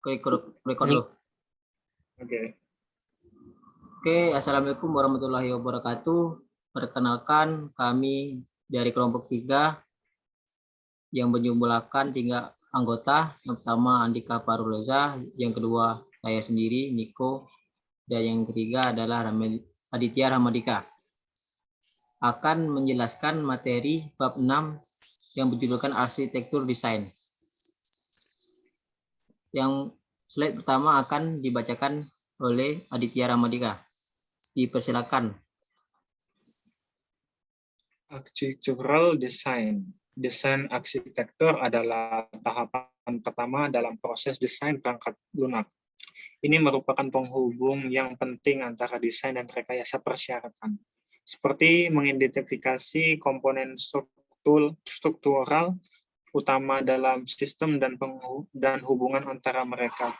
Record dulu. Oke. Oke, Assalamualaikum warahmatullahi wabarakatuh. Perkenalkan, kami dari kelompok 3 yang menjumlahkan 3 anggota. Yang pertama Andika Paruleza, yang kedua saya sendiri, Niko, dan yang ketiga adalah Aditya Ramadika. Akan menjelaskan materi bab 6 yang berjudulkan arsitektur desain. Yang slide pertama akan dibacakan oleh Aditya Ramadika. Dipersilakan. Architectural design. Desain arsitektur adalah tahapan pertama dalam proses desain perangkat lunak. Ini merupakan penghubung yang penting antara desain dan rekayasa persyaratan, seperti mengidentifikasi komponen struktural utama dalam sistem dan hubungan antara mereka.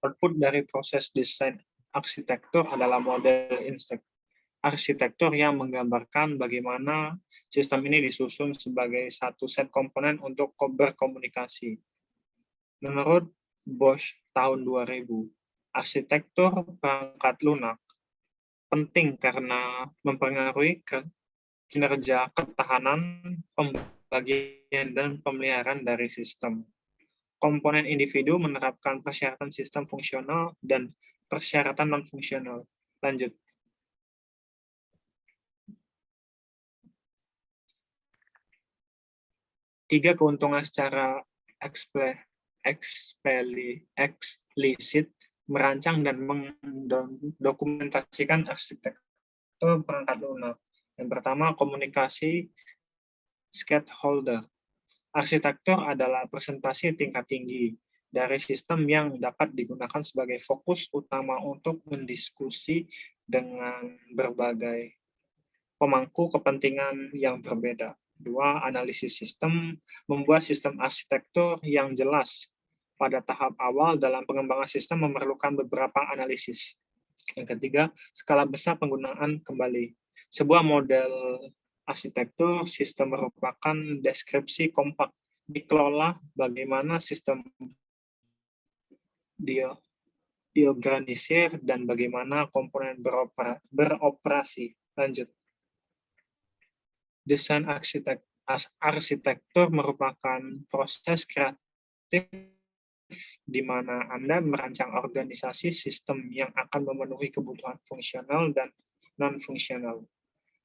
Output dari proses desain arsitektur adalah model arsitektur yang menggambarkan bagaimana sistem ini disusun sebagai satu set komponen untuk berkomunikasi. Menurut Bosch tahun 2000, arsitektur perangkat lunak penting karena mempengaruhi kinerja ketahanan, pembagian, dan pemeliharaan dari sistem. Komponen individu menerapkan persyaratan sistem fungsional dan persyaratan non-fungsional. Lanjut. Tiga keuntungan secara eksplisit merancang dan mendokumentasikan arsitektur perangkat lunak. Yang pertama, komunikasi stakeholder. Arsitektur adalah presentasi tingkat tinggi dari sistem yang dapat digunakan sebagai fokus utama untuk mendiskusi dengan berbagai pemangku kepentingan yang berbeda. 2. Analisis sistem, membuat sistem arsitektur yang jelas. Pada tahap awal dalam pengembangan sistem memerlukan beberapa analisis. Yang ketiga, skala besar penggunaan kembali. Sebuah model arsitektur sistem merupakan deskripsi kompak dikelola bagaimana sistem diorganisir dan bagaimana komponen beroperasi. Lanjut. Desain arsitektur merupakan proses kreatif di mana Anda merancang organisasi sistem yang akan memenuhi kebutuhan fungsional dan non-fungsional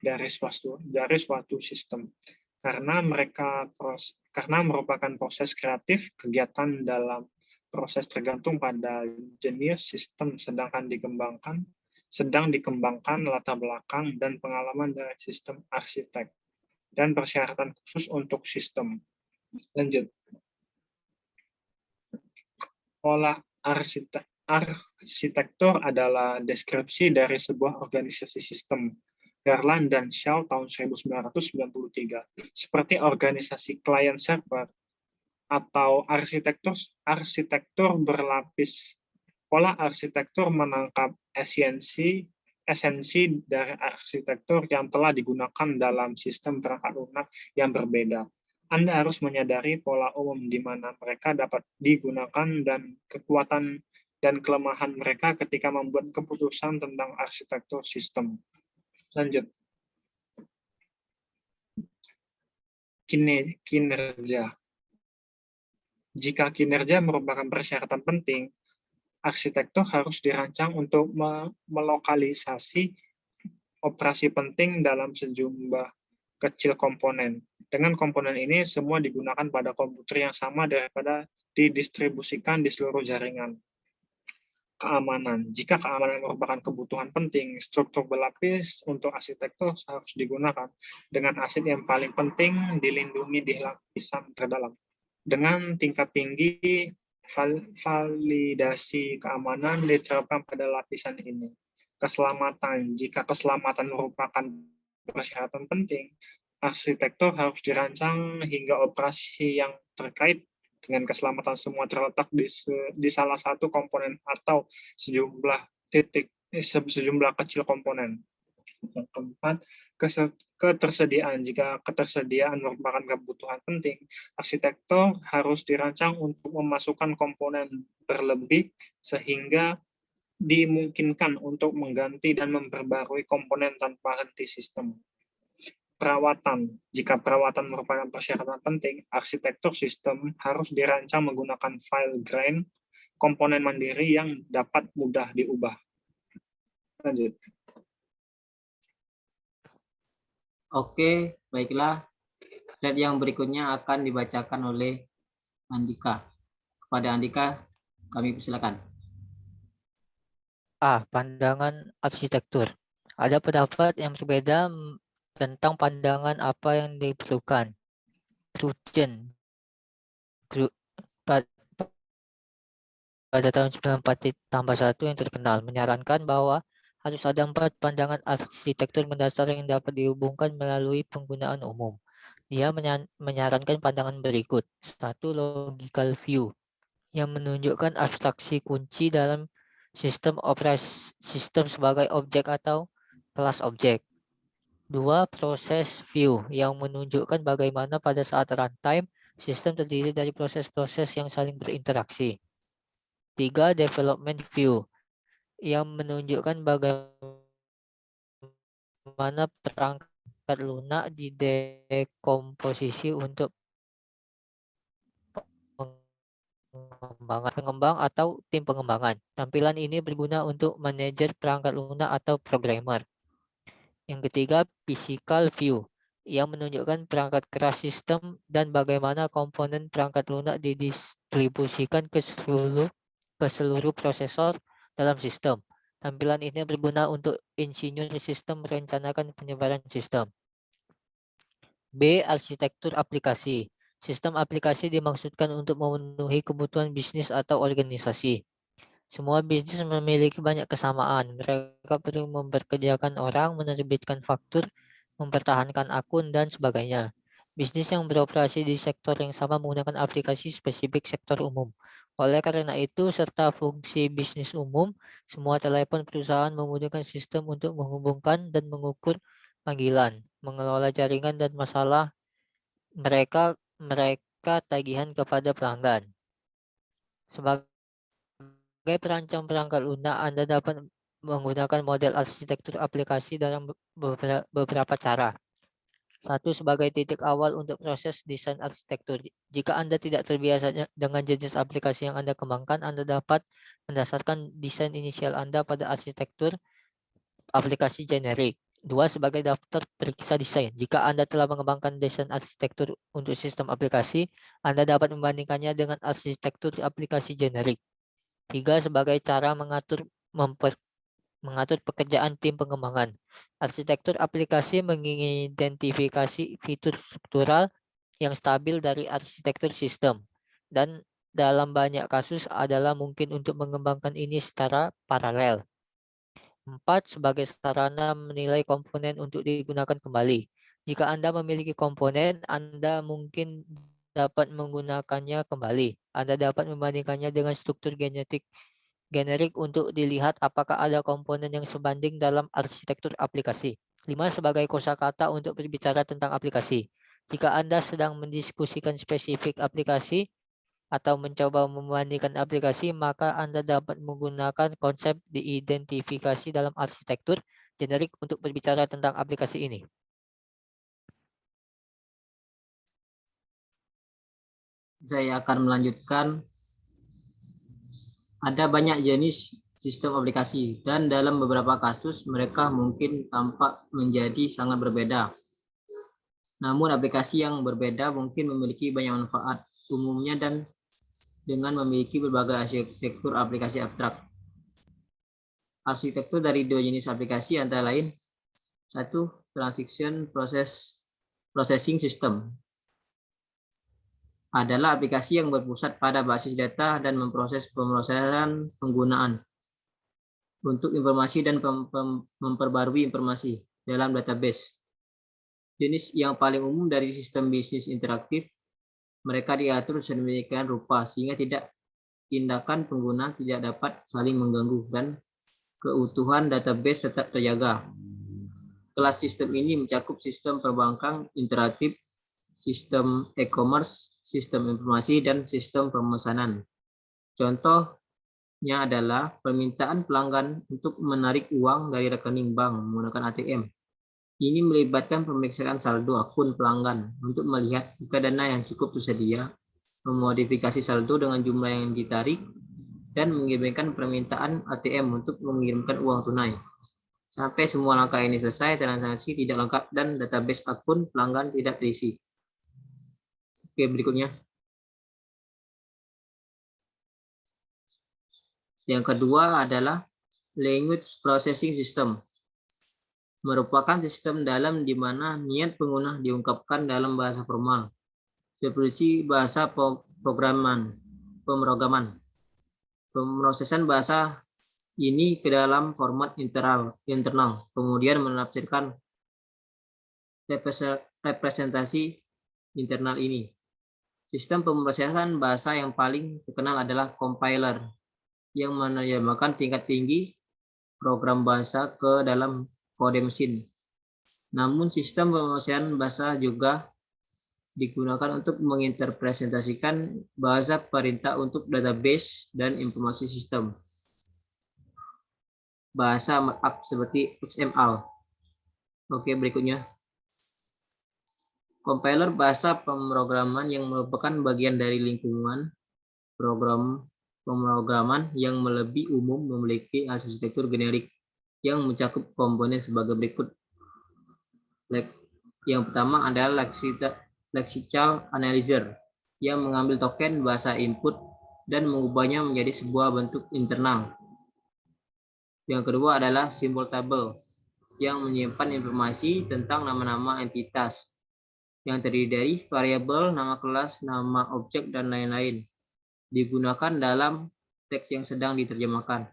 dari suatu sistem. Karena merupakan proses kreatif, kegiatan dalam proses tergantung pada jenis sistem sedang dikembangkan latar belakang dan pengalaman dari sistem arsitek dan persyaratan khusus untuk sistem. Lanjut. Pola arsitektur adalah deskripsi dari sebuah organisasi sistem. Garland dan Shaw tahun 1993. Seperti organisasi client-server atau arsitektur berlapis. Pola arsitektur menangkap esensi dari arsitektur yang telah digunakan dalam sistem perangkat lunak yang berbeda. Anda harus menyadari pola umum di mana mereka dapat digunakan dan kekuatan dan kelemahan mereka ketika membuat keputusan tentang arsitektur sistem. Lanjut. Kinerja. Jika kinerja merupakan persyaratan penting, arsitektur harus dirancang untuk melokalisasi operasi penting dalam sejumlah kecil komponen. Dengan komponen ini, semua digunakan pada komputer yang sama daripada didistribusikan di seluruh jaringan. Keamanan. Jika keamanan merupakan kebutuhan penting, struktur berlapis untuk arsitektur harus digunakan dengan aset yang paling penting dilindungi di lapisan terdalam. Dengan tingkat tinggi, validasi keamanan diterapkan pada lapisan ini. Keselamatan. Jika keselamatan merupakan persyaratan penting, arsitektur harus dirancang hingga operasi yang terkait dengan keselamatan semua terletak di salah satu komponen atau sejumlah kecil komponen. Yang keempat, ketersediaan. Jika ketersediaan merupakan kebutuhan penting, arsitektur harus dirancang untuk memasukkan komponen berlebih sehingga dimungkinkan untuk mengganti dan memperbarui komponen tanpa henti sistem. Perawatan. Jika perawatan merupakan persyaratan penting, arsitektur sistem harus dirancang menggunakan file grain komponen mandiri yang dapat mudah diubah. Lanjut. Oke, baiklah. Slide yang berikutnya akan dibacakan oleh Andika. Kepada Andika, kami persilakan. A. Pandangan arsitektur. Ada pendapat yang berbeda tentang pandangan apa yang diperlukan. Crutzen pada tahun 94+1 yang terkenal menyarankan bahwa harus ada 4 pandangan arsitektur mendasar yang dapat dihubungkan melalui penggunaan umum. Dia menyarankan pandangan berikut. 1. Logical view yang menunjukkan abstraksi kunci dalam sistem operasi sistem sebagai objek atau kelas objek. 2. Process view yang menunjukkan bagaimana pada saat runtime sistem terdiri dari proses-proses yang saling berinteraksi. 3. Development view yang menunjukkan bagaimana perangkat lunak didekomposisi untuk pengembang atau tim pengembangan. Tampilan ini berguna untuk manajer perangkat lunak atau programmer. Yang ketiga, physical view yang menunjukkan perangkat keras sistem dan bagaimana komponen perangkat lunak didistribusikan ke seluruh prosesor dalam sistem. Tampilan ini berguna untuk insinyur sistem merencanakan penyebaran sistem. B. Arsitektur aplikasi. Sistem aplikasi dimaksudkan untuk memenuhi kebutuhan bisnis atau organisasi. Semua bisnis memiliki banyak kesamaan. Mereka perlu mempekerjakan orang, menerbitkan faktur, mempertahankan akun, dan sebagainya. Bisnis yang beroperasi di sektor yang sama menggunakan aplikasi spesifik sektor umum. Oleh karena itu, serta fungsi bisnis umum, semua telepon perusahaan membutuhkan sistem untuk menghubungkan dan mengukur panggilan, mengelola jaringan dan masalah mereka tagihan kepada pelanggan. Sebagai perancang perangkat lunak, Anda dapat menggunakan model arsitektur aplikasi dalam beberapa cara. 1. Sebagai titik awal untuk proses desain arsitektur. Jika Anda tidak terbiasa dengan jenis aplikasi yang Anda kembangkan, Anda dapat mendasarkan desain inisial Anda pada arsitektur aplikasi generik. 2. Sebagai daftar periksa desain. Jika Anda telah mengembangkan desain arsitektur untuk sistem aplikasi, Anda dapat membandingkannya dengan arsitektur aplikasi generik. 3. Sebagai cara mengatur pekerjaan tim pengembangan. Arsitektur aplikasi mengidentifikasi fitur struktural yang stabil dari arsitektur sistem, dan dalam banyak kasus adalah mungkin untuk mengembangkan ini secara paralel. 4. Sebagai sarana menilai komponen untuk digunakan kembali. Jika Anda memiliki komponen, Anda mungkin dapat menggunakannya kembali. Anda dapat membandingkannya dengan struktur generik untuk dilihat apakah ada komponen yang sebanding dalam arsitektur aplikasi. 5. Sebagai kosakata untuk berbicara tentang aplikasi. Jika Anda sedang mendiskusikan spesifik aplikasi atau mencoba membandingkan aplikasi, maka Anda dapat menggunakan konsep diidentifikasi dalam arsitektur generik untuk berbicara tentang aplikasi ini. Saya akan melanjutkan. Ada banyak jenis sistem aplikasi dan dalam beberapa kasus mereka mungkin tampak menjadi sangat berbeda. Namun aplikasi yang berbeda mungkin memiliki banyak manfaat umumnya dan dengan memiliki berbagai arsitektur aplikasi abstrak. Arsitektur dari 2 jenis aplikasi antara lain: 1. Transaction Processing System adalah aplikasi yang berpusat pada basis data dan memproses pemrosesan penggunaan untuk informasi dan memperbarui informasi dalam database. Jenis yang paling umum dari sistem bisnis interaktif, mereka diatur sedemikian rupa sehingga tindakan pengguna tidak dapat saling mengganggu dan keutuhan database tetap terjaga. Kelas sistem ini mencakup sistem perbankan interaktif, sistem e-commerce, sistem informasi, dan sistem pemesanan. Contohnya adalah permintaan pelanggan untuk menarik uang dari rekening bank menggunakan ATM. Ini melibatkan pemeriksaan saldo akun pelanggan untuk melihat jika dana yang cukup tersedia, memodifikasi saldo dengan jumlah yang ditarik, dan mengirimkan permintaan ATM untuk mengirimkan uang tunai. Sampai semua langkah ini selesai, transaksi tidak lengkap dan database akun pelanggan tidak terisi. Oke, berikutnya. Yang kedua adalah Language Processing System. Merupakan sistem dalam di mana niat pengguna diungkapkan dalam bahasa formal, seperti bahasa pemrograman. Pemrosesan bahasa ini ke dalam format internal, kemudian menafsirkan representasi internal ini. Sistem pemrosesan bahasa yang paling terkenal adalah compiler, yang menerjemahkan tingkat tinggi program bahasa ke dalam kode mesin. Namun sistem pemrosesan bahasa juga digunakan untuk menginterpretasikan bahasa perintah untuk database dan informasi sistem. Bahasa markup seperti XML. Oke, berikutnya. Compiler bahasa pemrograman yang merupakan bagian dari lingkungan pemrograman yang lebih umum memiliki arsitektur generik yang mencakup komponen sebagai berikut. Yang pertama adalah lexical analyzer yang mengambil token bahasa input dan mengubahnya menjadi sebuah bentuk internal. Yang kedua adalah symbol table yang menyimpan informasi tentang nama-nama entitas yang terdiri dari variabel, nama kelas, nama objek, dan lain-lain. Digunakan dalam teks yang sedang diterjemahkan.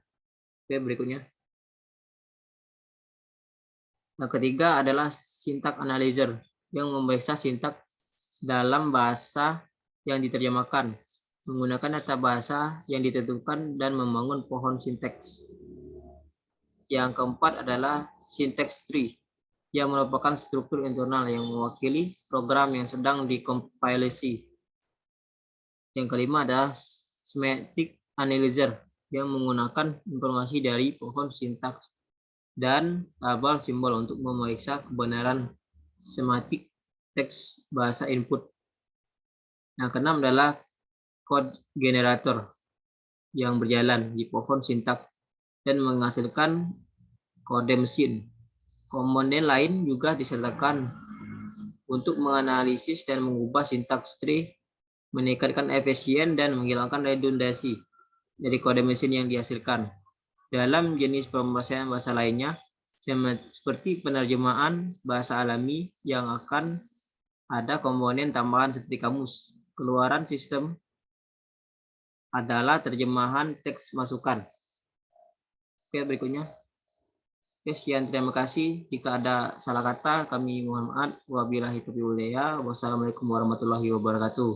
Oke, berikutnya. Yang ketiga adalah syntax analyzer yang memeriksa sintak dalam bahasa yang diterjemahkan, menggunakan data bahasa yang ditentukan dan membangun pohon sintaks. Yang keempat adalah syntax tree yang merupakan struktur internal yang mewakili program yang sedang dikompilasi. Yang kelima adalah semantic analyzer yang menggunakan informasi dari pohon sintaks dan tabel simbol untuk memeriksa kebenaran semantik teks bahasa input. Yang keenam adalah code generator yang berjalan di pohon sintaks dan menghasilkan kode mesin. Komponen lain juga disertakan untuk menganalisis dan mengubah sintaks tree, meningkatkan efisien dan menghilangkan redundasi dari kode mesin yang dihasilkan. Dalam jenis pemrosesan bahasa lainnya, seperti penerjemahan bahasa alami yang akan ada komponen tambahan seperti kamus. Keluaran sistem adalah terjemahan teks masukan. Oke, berikutnya. Oke, sekian, terima kasih. Jika ada salah kata, kami mohon maaf. Wabillahi taufiq wal hidayah. Wassalamualaikum warahmatullahi wabarakatuh.